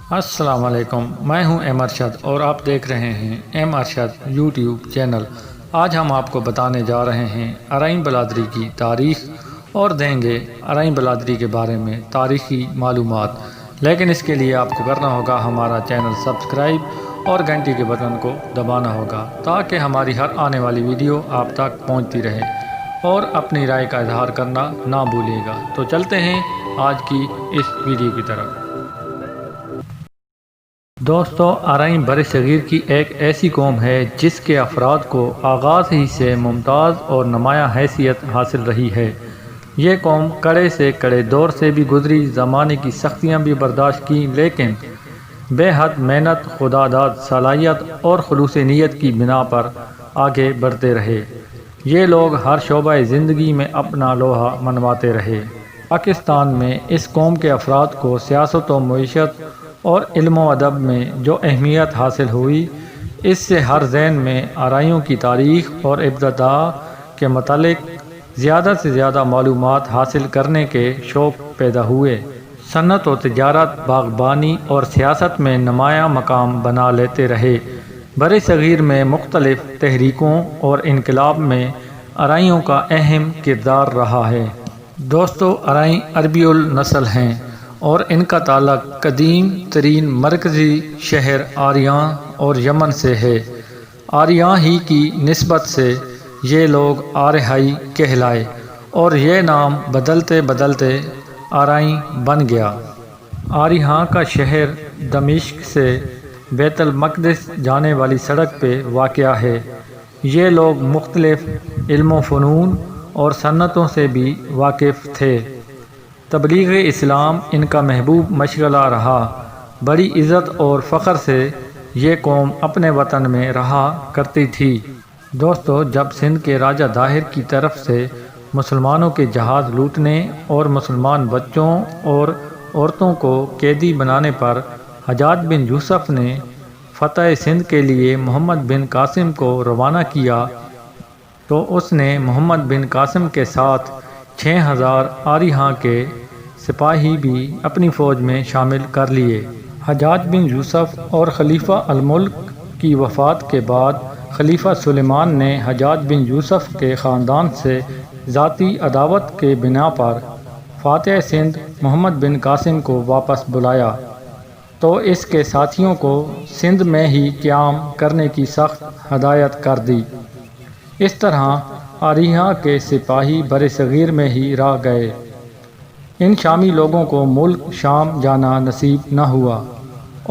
السلام علیکم، میں ہوں ایم ارشد اور آپ دیکھ رہے ہیں ایم ارشد یوٹیوب چینل۔ آج ہم آپ کو بتانے جا رہے ہیں ارائیں برادری کی تاریخ اور دیں گے ارائیں برادری کے بارے میں تاریخی معلومات، لیکن اس کے لیے آپ کو کرنا ہوگا ہمارا چینل سبسکرائب اور گھنٹی کے بٹن کو دبانا ہوگا تاکہ ہماری ہر آنے والی ویڈیو آپ تک پہنچتی رہے، اور اپنی رائے کا اظہار کرنا نہ بھولیے گا۔ تو چلتے ہیں آج کی اس ویڈیو کی طرف۔ دوستو، ارائیں برصغیر کی ایک ایسی قوم ہے جس کے افراد کو آغاز ہی سے ممتاز اور نمایاں حیثیت حاصل رہی ہے۔ یہ قوم کڑے سے کڑے دور سے بھی گزری، زمانے کی سختیاں بھی برداشت کیں، لیکن بے حد محنت، خداداد صلاحیت اور خلوص نیت کی بنا پر آگے بڑھتے رہے۔ یہ لوگ ہر شعبہ زندگی میں اپنا لوہا منواتے رہے۔ پاکستان میں اس قوم کے افراد کو سیاست و معیشت اور علم و ادب میں جو اہمیت حاصل ہوئی، اس سے ہر ذہن میں ارائیوں کی تاریخ اور ابتدا کے متعلق زیادہ سے زیادہ معلومات حاصل کرنے کے شوق پیدا ہوئے۔ صنعت و تجارت، باغبانی اور سیاست میں نمایاں مقام بنا لیتے رہے۔ برصغیر میں مختلف تحریکوں اور انقلاب میں ارائیوں کا اہم کردار رہا ہے۔ دوستو، ارائیں عربی النسل ہیں اور ان کا تعلق قدیم ترین مرکزی شہر آریان اور یمن سے ہے۔ آریان ہی کی نسبت سے یہ لوگ آریائی کہلائے اور یہ نام بدلتے بدلتے ارائیں بن گیا۔ آریان کا شہر دمشق سے بیت المقدس جانے والی سڑک پہ واقع ہے۔ یہ لوگ مختلف علم و فنون اور صنعتوں سے بھی واقف تھے۔ تبلیغ اسلام ان کا محبوب مشغلہ رہا۔ بڑی عزت اور فخر سے یہ قوم اپنے وطن میں رہا کرتی تھی۔ دوستو، جب سندھ کے راجہ داہر کی طرف سے مسلمانوں کے جہاز لوٹنے اور مسلمان بچوں اور عورتوں کو قیدی بنانے پر حجاج بن یوسف نے فتح سندھ کے لیے محمد بن قاسم کو روانہ کیا، تو اس نے محمد بن قاسم کے ساتھ 6000 آریاں کے سپاہی بھی اپنی فوج میں شامل کر لیے۔ حجاج بن یوسف اور خلیفہ الملک کی وفات کے بعد خلیفہ سلیمان نے حجاج بن یوسف کے خاندان سے ذاتی عداوت کے بنا پر فاتح سندھ محمد بن قاسم کو واپس بلایا، تو اس کے ساتھیوں کو سندھ میں ہی قیام کرنے کی سخت ہدایت کر دی۔ اس طرح آریاں کے سپاہی برصغیر میں ہی رہ گئے۔ ان شامی لوگوں کو ملک شام جانا نصیب نہ ہوا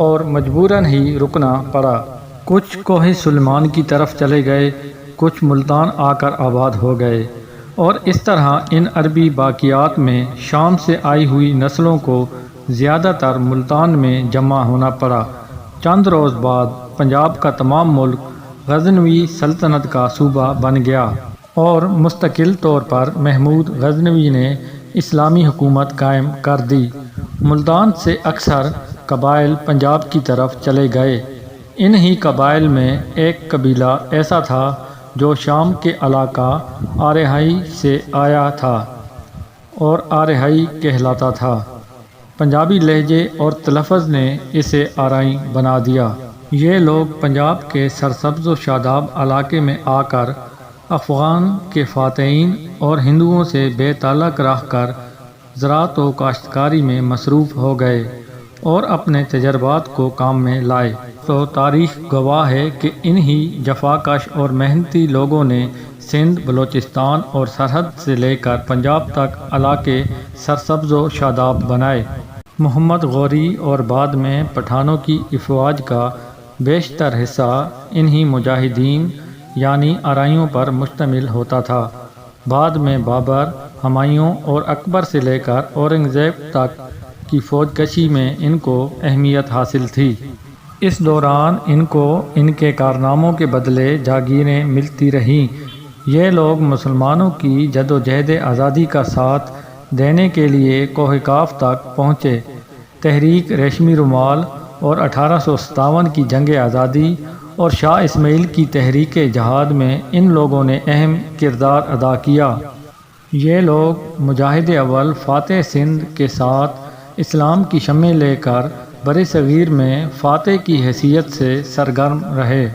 اور مجبوراً ہی رکنا پڑا۔ کچھ کوہ سلیمان کی طرف چلے گئے، کچھ ملتان آ کر آباد ہو گئے، اور اس طرح ان عربی باقیات میں شام سے آئی ہوئی نسلوں کو زیادہ تر ملتان میں جمع ہونا پڑا۔ چند روز بعد پنجاب کا تمام ملک غزنوی سلطنت کا صوبہ بن گیا، اور مستقل طور پر محمود غزنوی نے اسلامی حکومت قائم کر دی۔ ملتان سے اکثر قبائل پنجاب کی طرف چلے گئے۔ انہی قبائل میں ایک قبیلہ ایسا تھا جو شام کے علاقہ آریائی سے آیا تھا اور آریائی کہلاتا تھا۔ پنجابی لہجے اور تلفظ نے اسے آرائیں بنا دیا۔ یہ لوگ پنجاب کے سرسبز و شاداب علاقے میں آ کر افغان کے فاتحین اور ہندوؤں سے بے تعلق رہ کر زراعت و کاشتکاری میں مصروف ہو گئے اور اپنے تجربات کو کام میں لائے۔ تو تاریخ گواہ ہے کہ انہی جفاکش اور محنتی لوگوں نے سندھ، بلوچستان اور سرحد سے لے کر پنجاب تک علاقے سرسبز و شاداب بنائے۔ محمد غوری اور بعد میں پٹھانوں کی افواج کا بیشتر حصہ انہی مجاہدین یعنی ارائیوں پر مشتمل ہوتا تھا۔ بعد میں بابر، ہمایوں اور اکبر سے لے کر اورنگزیب تک کی فوج کشی میں ان کو اہمیت حاصل تھی۔ اس دوران ان کو ان کے کارناموں کے بدلے جاگیریں ملتی رہیں۔ یہ لوگ مسلمانوں کی جدوجہد آزادی کا ساتھ دینے کے لیے کوہ کاف تک پہنچے۔ تحریک ریشمی رومال اور 1857 کی جنگ آزادی اور شاہ اسماعیل کی تحریک جہاد میں ان لوگوں نے اہم کردار ادا کیا۔ یہ لوگ مجاہد اول فاتح سندھ کے ساتھ اسلام کی شمع لے کر بر صغیر میں فاتح کی حیثیت سے سرگرم رہے۔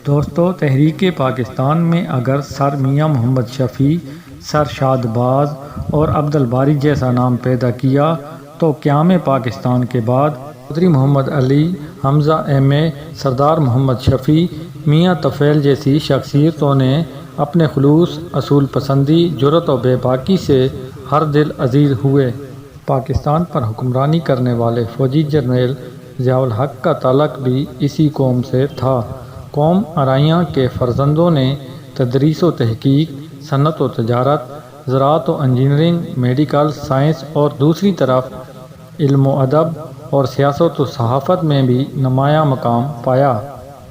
دوستو، تحریک پاکستان میں اگر سر میاں محمد شفیع، سر شاد باز اور عبد الباری جیسا نام پیدا کیا تو قیام پاکستان کے بعد چودھری محمد علی، حمزہ ایم اے، سردار محمد شفیع، میاں طفیل جیسی شخصیتوں نے اپنے خلوص، اصول پسندی، جرأت و بے باکی سے ہر دل عزیز ہوئے۔ پاکستان پر حکمرانی کرنے والے فوجی جنرل ضیاء الحق کا تعلق بھی اسی قوم سے تھا۔ قوم ارائیاں کے فرزندوں نے تدریس و تحقیق، صنعت و تجارت، زراعت و انجینئرنگ، میڈیکل سائنس اور دوسری طرف علم و ادب اور سیاست و صحافت میں بھی نمایاں مقام پایا۔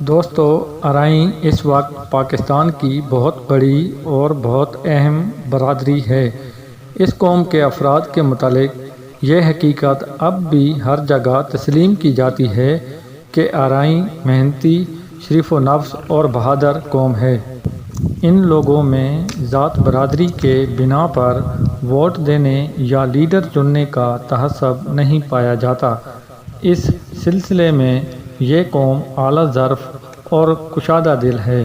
دوستو، ارائیں اس وقت پاکستان کی بہت بڑی اور بہت اہم برادری ہے۔ اس قوم کے افراد کے متعلق یہ حقیقت اب بھی ہر جگہ تسلیم کی جاتی ہے کہ ارائیں محنتی، شریف و نفس اور بہادر قوم ہے۔ ان لوگوں میں ذات برادری کے بنا پر ووٹ دینے یا لیڈر چننے کا تعصب نہیں پایا جاتا۔ اس سلسلے میں یہ قوم اعلیٰ ظرف اور کشادہ دل ہے،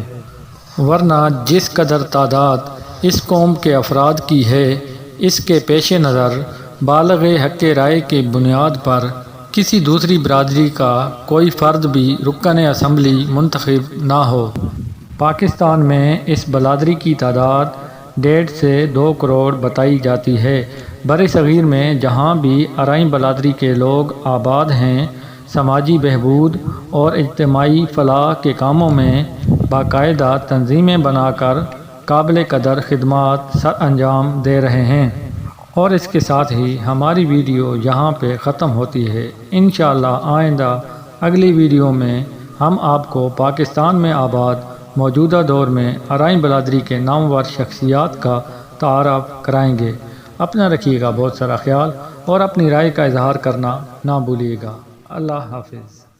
ورنہ جس قدر تعداد اس قوم کے افراد کی ہے، اس کے پیش نظر بالغ حق رائے کی بنیاد پر کسی دوسری برادری کا کوئی فرد بھی رکن اسمبلی منتخب نہ ہو۔ پاکستان میں اس برادری کی تعداد 1.5 سے 2 کروڑ بتائی جاتی ہے۔ بر صغیر میں جہاں بھی ارائیں برادری کے لوگ آباد ہیں، سماجی بہبود اور اجتماعی فلاح کے کاموں میں باقاعدہ تنظیمیں بنا کر قابل قدر خدمات سر انجام دے رہے ہیں۔ اور اس کے ساتھ ہی ہماری ویڈیو یہاں پہ ختم ہوتی ہے۔ انشاءاللہ آئندہ اگلی ویڈیو میں ہم آپ کو پاکستان میں آباد موجودہ دور میں ارائیں برادری کے نامور شخصیات کا تعارف کرائیں گے۔ اپنا رکھیے گا بہت سارا خیال اور اپنی رائے کا اظہار کرنا نہ بھولیے گا۔ اللہ حافظ۔